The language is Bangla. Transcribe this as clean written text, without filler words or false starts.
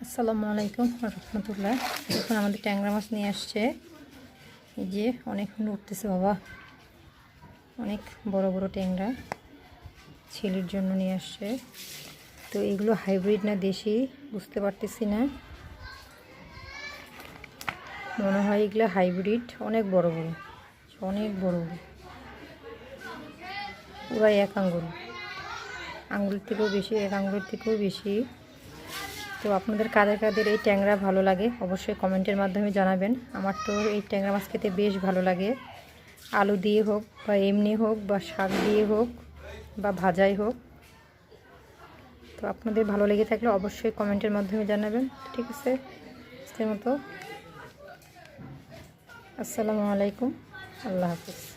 আসসালামু আলাইকুম রহমতুল্লাহ। এখন আমাদের ট্যাংরা মাছ নিয়ে আসছে। এই যে অনেকক্ষণ উঠতেছে বাবা, অনেক বড় বড় ট্যাংরা ছেলের জন্য নিয়ে আসছে। তো এগুলো হাইব্রিড না দেশি বুঝতে পারতেছি না, মনে হয় এগুলো হাইব্রিড। অনেক বড় বড়, অনেক বড় বড়, পুরো এক আঙ্গুল থেকেও বেশি, এক আঙ্গুলের থেকেও বেশি। তো আপনাদের কাদের কাদের এই ট্যাংরা ভালো লাগে অবশ্যই কমেন্টের মাধ্যমে জানাবেন। আমার তো এই ট্যাংরা মাছ খেতে বেশ ভালো লাগে, আলু দিয়ে হোক বা এমনি হোক বা শাক দিয়ে হোক বা ভাজাই হোক। তো আপনাদের ভালো লেগে থাকলে অবশ্যই কমেন্টের মাধ্যমে জানাবেন। ঠিক আছে, আজকের মতো আসসালামু আলাইকুম, আল্লাহ হাফিজ।